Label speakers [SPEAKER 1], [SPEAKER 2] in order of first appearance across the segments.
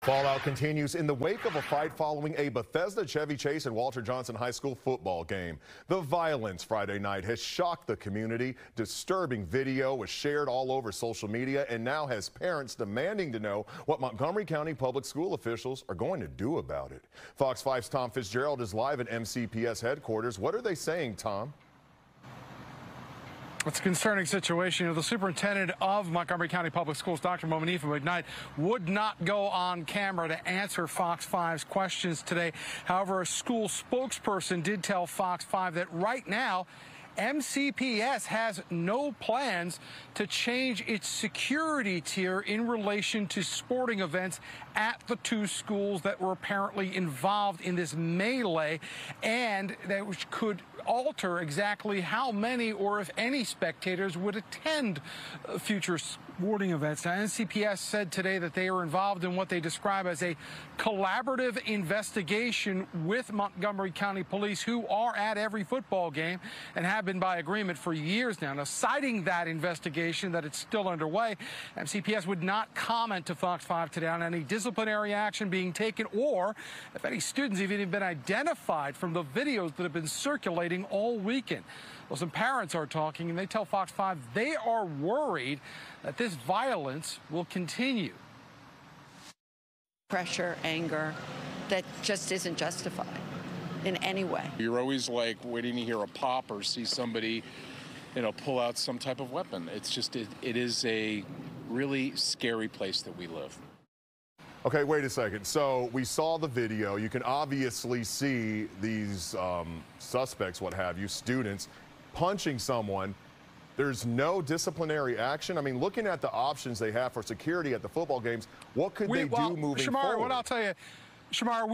[SPEAKER 1] Fallout continues in the wake of a fight following a Bethesda-Chevy chase at Walter Johnson High School football game. The violence Friday night has shocked the community. Disturbing video was shared all over social media and now has parents demanding to know what Montgomery County public school officials are going to do about it. Fox 5's Tom Fitzgerald is live at MCPS headquarters. What are they saying, Tom?
[SPEAKER 2] It's a concerning situation. The superintendent of Montgomery County Public Schools, Dr. Momanifa McKnight, would not go on camera to answer Fox 5's questions today. However, a school spokesperson did tell Fox 5 that right now, MCPS has no plans to change its security tier in relation to sporting events at the two schools that were apparently involved in this melee, and that which could alter exactly how many or if any spectators would attend future sporting events. Now, NCPS said today that they are involved in what they describe as a collaborative investigation with Montgomery County Police, who are at every football game and have been by agreement for years now. Now, citing that investigation, that it's still underway, MCPS would not comment to Fox 5 today on any disciplinary action being taken or if any students have even been identified from the videos that have been circulating all weekend. Well, some parents are talking, and they tell Fox 5 they are worried that this violence will continue.
[SPEAKER 3] Pressure, anger, that just isn't justified in any way.
[SPEAKER 4] You're always like waiting to hear a pop or see somebody, pull out some type of weapon. It's just, it is a really scary place that we live.
[SPEAKER 1] Okay, wait a second. So we saw the video. You can obviously see these suspects, what have you, students, punching someone. There's no disciplinary action. I mean, looking at the options they have for security at the football games, what could they do moving forward?
[SPEAKER 2] What I'll tell you, Shamar,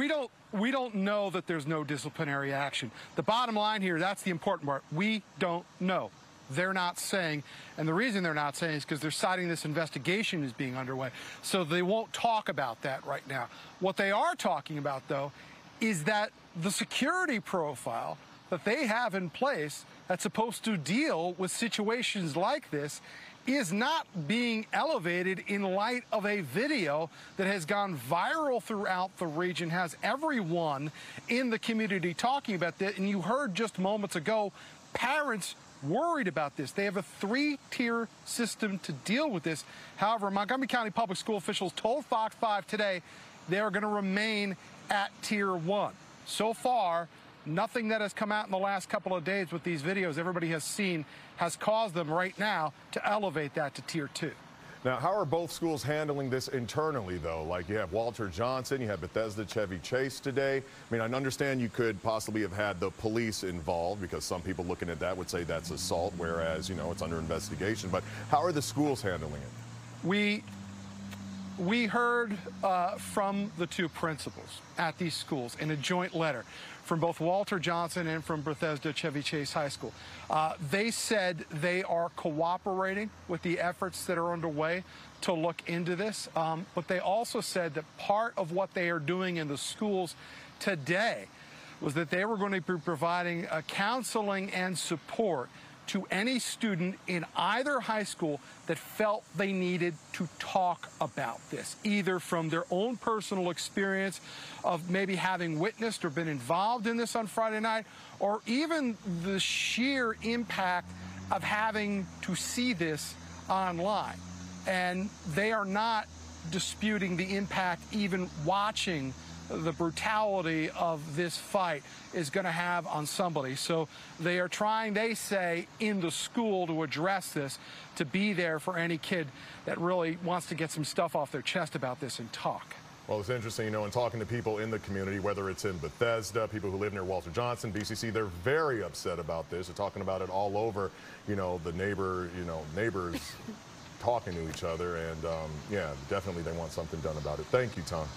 [SPEAKER 2] we don't know that there's no disciplinary action. The bottom line here, that's the important part. We don't know. They're not saying, and the reason they're not saying is because they're citing this investigation as being underway. So they won't talk about that right now. What they are talking about, though, is that the security profile that they have in place that's supposed to deal with situations like this is not being elevated in light of a video that has gone viral throughout the region, has everyone in the community talking about that. And you heard just moments ago, parents worried about this. They have a three-tier system to deal with this. However, Montgomery County Public School officials told Fox 5 today they are going to remain at Tier 1. So far, nothing that has come out in the last couple of days with these videos everybody has seen has caused them right now to elevate that to Tier 2.
[SPEAKER 1] Now, how are both schools handling this internally, though? Like, you have Walter Johnson, you have Bethesda-Chevy chase today. I mean, I understand you could possibly have had the police involved because some people looking at that would say that's assault, whereas, it's under investigation. But how are the schools handling it?
[SPEAKER 2] We heard from the two principals at these schools in a joint letter from both Walter Johnson and from Bethesda-Chevy Chase High School. They said they are cooperating with the efforts that are underway to look into this, but they also said that part of what they are doing in the schools today was that they were going to be providing counseling and support to any student in either high school that felt they needed to talk about this, either from their own personal experience of maybe having witnessed or been involved in this on Friday night, or even the sheer impact of having to see this online. And they are not disputing the impact even watching the brutality of this fight is going to have on somebody. So they are trying, they say, in the school to address this, to be there for any kid that really wants to get some stuff off their chest about this and talk.
[SPEAKER 1] Well, it's interesting, in talking to people in the community, whether it's in Bethesda, people who live near Walter Johnson, BCC, they're very upset about this. They're talking about it all over, the neighbors talking to each other. And, yeah, definitely they want something done about it. Thank you, Tom.